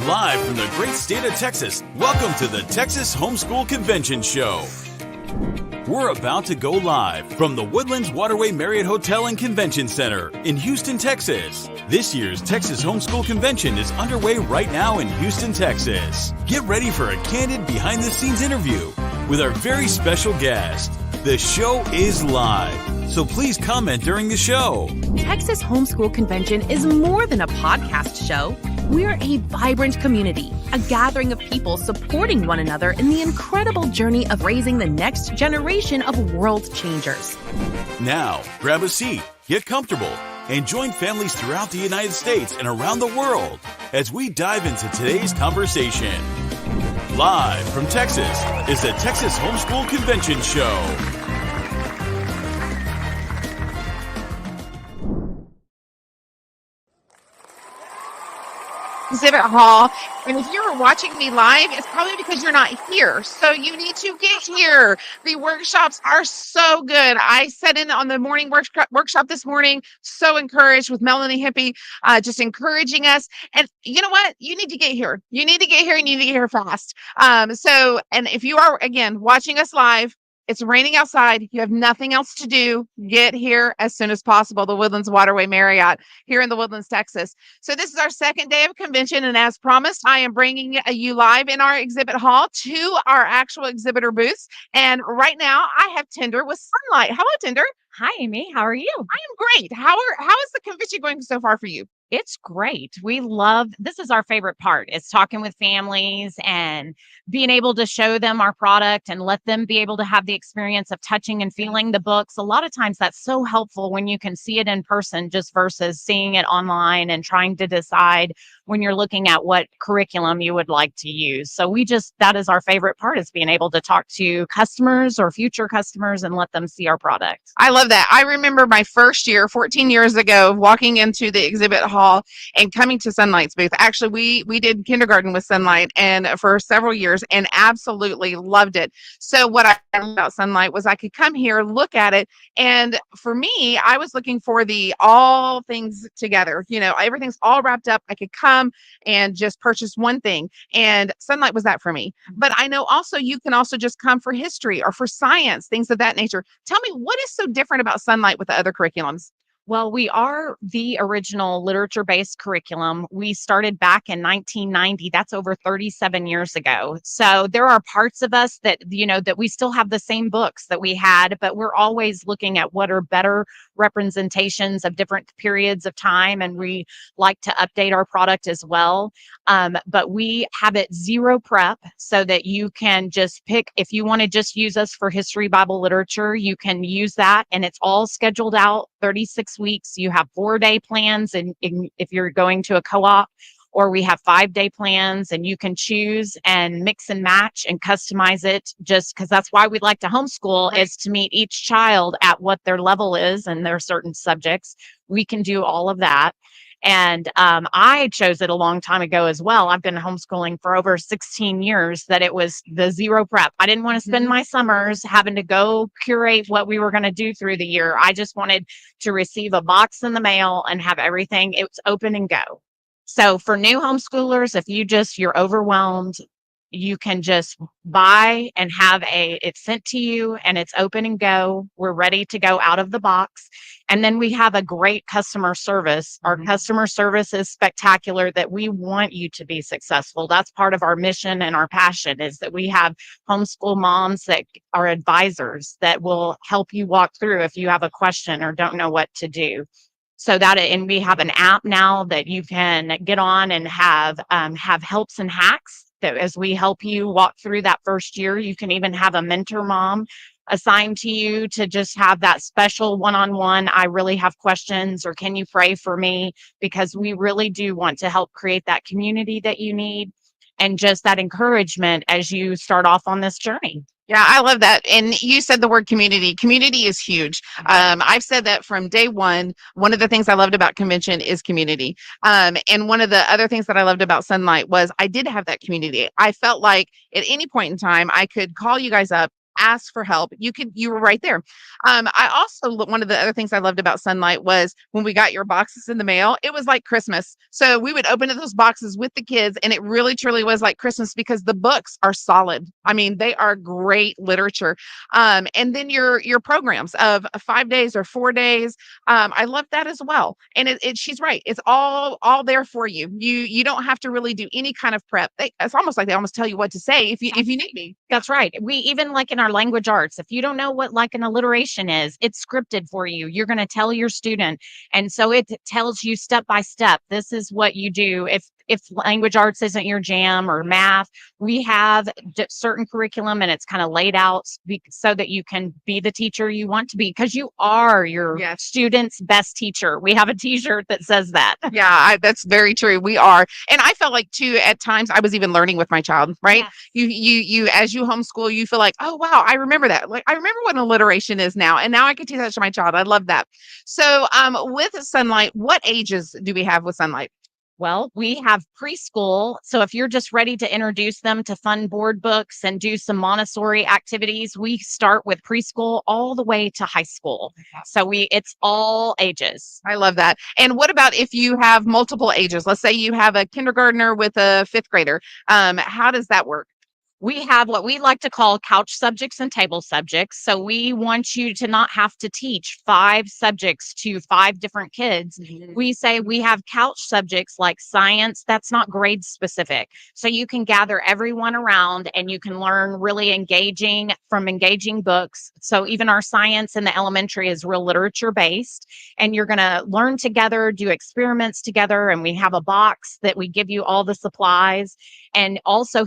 Live from the great state of Texas, welcome to the Texas HomeSchool Convention Show. We're about to go live from the Woodlands Waterway Marriott Hotel and Convention Center in Houston, Texas. This year's Texas HomeSchool Convention is underway right now in Houston, Texas. Get ready for a candid behind-the-scenes interview with our very special guest. The show is live, so please comment during the show. Texas HomeSchool Convention is more than a podcast show. We're a vibrant community, a gathering of people supporting one another in the incredible journey of raising the next generation of world changers. Now, grab a seat, get comfortable, and join families throughout the United States and around the world as we dive into today's conversation. Live from Texas is the Texas HomeSchool Convention Show. Exhibit hall, and if you're watching me live, it's probably because you're not here, so you need to get here. The workshops are so good. I sat in on the morning workshop this morning, so encouraged with Melanie Hippie, just encouraging us. And you know what? You need to get here. You need to get here. You need to get here fast. And if you are, again, watching us live, it's raining outside. You have nothing else to do. Get here as soon as possible. The Woodlands Waterway Marriott here in the Woodlands, Texas. So this is our second day of convention. And as promised, I am bringing you live in our exhibit hall to our actual exhibitor booths. And right now I have Tinder with Sonlight. Hello, Tinder. Hi, Amy. How are you? I am great. How is the convention going so far for you? It's great. This is our favorite part. It's talking with families and being able to show them our product and let them be able to have the experience of touching and feeling the books. A lot of times that's so helpful when you can see it in person just versus seeing it online and trying to decide when you're looking at what curriculum you would like to use. So that is our favorite part, is being able to talk to customers or future customers and let them see our product. I love that. I remember my first year, 14 years ago, walking into the exhibit hall and coming to Sonlight's booth. Actually, we did kindergarten with Sonlight and for several years and absolutely loved it. So what I loved about Sonlight was I could come here, look at it. And for me, I was looking for the all things together. You know, everything's all wrapped up. I could come and just purchase one thing. And Sonlight was that for me. But I know also you can also just come for history or for science, things of that nature. Tell me, what is so different about Sonlight with the other curriculums? Well, we are the original literature-based curriculum. We started back in 1990. That's over 37 years ago. So there are parts of us that we still have the same books that we had, but we're always looking at what are better representations of different periods of time. And we like to update our product as well. But we have it zero prep so that you can just pick, if you want to just use us for history, Bible, literature, you can use that. And it's all scheduled out 36 weeks. You have 4-day plans, and if you're going to a co-op, or we have 5-day plans, and you can choose and mix and match and customize it, just because that's why we like to homeschool, right, is to meet each child at what their level is and their certain subjects. We can do all of that. And I chose it a long time ago as well. I've been homeschooling for over 16 years, that it was the zero prep. I didn't want to spend my summers having to go curate what we were going to do through the year. I just wanted to receive a box in the mail and have everything. It was open and go. So for new homeschoolers, if you're overwhelmed, you can just buy and have it's sent to you, and it's open and go. We're ready to go out of the box. And then we have a great customer service. Our customer service is spectacular, that we want you to be successful. That's part of our mission and our passion, is that we have homeschool moms that are advisors that will help you walk through if you have a question or don't know what to do. And we have an app now that you can get on and have helps and hacks that as we help you walk through that first year. You can even have a mentor mom assigned to you to just have that special one-on-one, I really have questions, or can you pray for me? Because we really do want to help create that community that you need and just that encouragement as you start off on this journey. Yeah, I love that. And you said the word community. Community is huge. I've said that from day one. One of the things I loved about convention is community. And one of the other things that I loved about Sonlight was I did have that community. I felt like at any point in time, I could call you guys up. ask for help. You were right there. I also, one of the other things I loved about Sonlight was when we got your boxes in the mail, it was like Christmas. So we would open those boxes with the kids, and it really truly was like Christmas because the books are solid. I mean, they are great literature. And then your programs of 5 days or 4 days, I love that as well. And she's right. It's all there for you. You don't have to really do any kind of prep. It's almost like they almost tell you what to say if you need me. That's right. We even like in our language arts, if you don't know what like an alliteration is, it's scripted for you. You're going to tell your student. And so it tells you step by step, this is what you do. If language arts isn't your jam or math, we have certain curriculum and it's kind of laid out so that you can be the teacher you want to be, because you are your student's best teacher. We have a t-shirt that says that. Yeah, that's very true. We are. And I felt like too, at times I was even learning with my child, right? Yes. You, as you homeschool, you feel like, oh, wow, I remember that. Like, I remember what alliteration is now. And now I can teach that to my child. I love that. So with Sonlight, what ages do we have with Sonlight? Well, we have preschool. So if you're just ready to introduce them to fun board books and do some Montessori activities, we start with preschool all the way to high school. So it's all ages. I love that. And what about if you have multiple ages? Let's say you have a kindergartner with a fifth grader. How does that work? We have what we like to call couch subjects and table subjects. So we want you to not have to teach 5 subjects to 5 different kids. Mm-hmm. We say we have couch subjects like science. That's not grade specific. So you can gather everyone around and you can learn really engaging books. So even our science in the elementary is real literature based, and you're going to learn together, do experiments together. And we have a box that we give you all the supplies. And also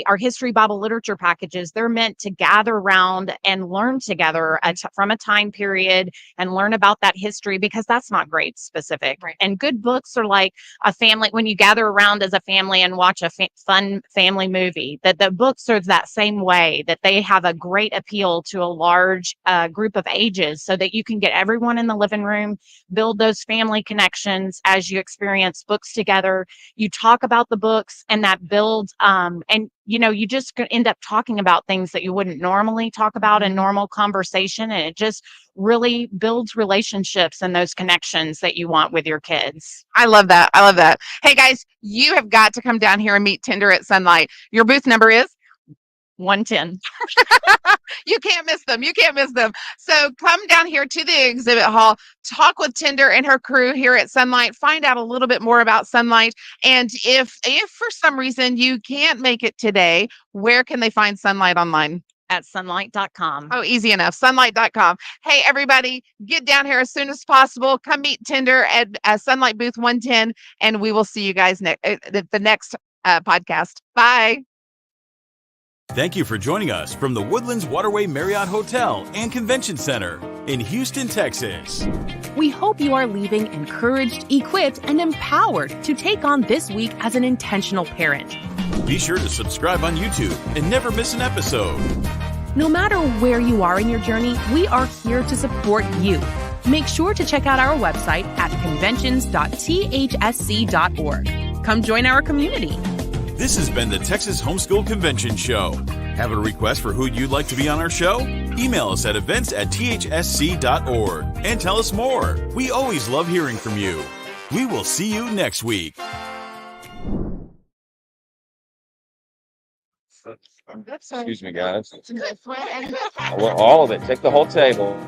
our history Bible literature packages, they're meant to gather around and learn together from a time period and learn about that history, because that's not grade specific. Right. And good books are like a family, when you gather around as a family and watch a fun family movie, that the books are that same way, that they have a great appeal to a large group of ages, so that you can get everyone in the living room, build those family connections as you experience books together. You talk about the books, and that builds and you just end up talking about things that you wouldn't normally talk about in normal conversation, and it just really builds relationships and those connections that you want with your kids. I love that. I love that. Hey guys, you have got to come down here and meet Tinder at Sonlight. Your booth number is 110. You can't miss them. You can't miss them. So come down here to the exhibit hall, talk with Tinder and her crew here at Sonlight, find out a little bit more about Sonlight. And if for some reason you can't make it today, where can they find Sonlight online? At sonlight.com. Oh, easy enough. Sonlight.com. Hey, everybody, get down here as soon as possible. Come meet Tinder at Sonlight booth 110, and we will see you guys the next podcast. Bye. Thank you for joining us from the Woodlands Waterway Marriott Hotel and Convention Center in Houston, Texas. We hope you are leaving encouraged, equipped, and empowered to take on this week as an intentional parent. Be sure to subscribe on YouTube and never miss an episode. No matter where you are in your journey, we are here to support you. Make sure to check out our website at conventions.thsc.org. Come join our community. This has been the Texas HomeSchool Convention Show. Have a request for who you'd like to be on our show? Email us at events@thsc.org and tell us more. We always love hearing from you. We will see you next week. Excuse me, guys. I want all of it. Take the whole table.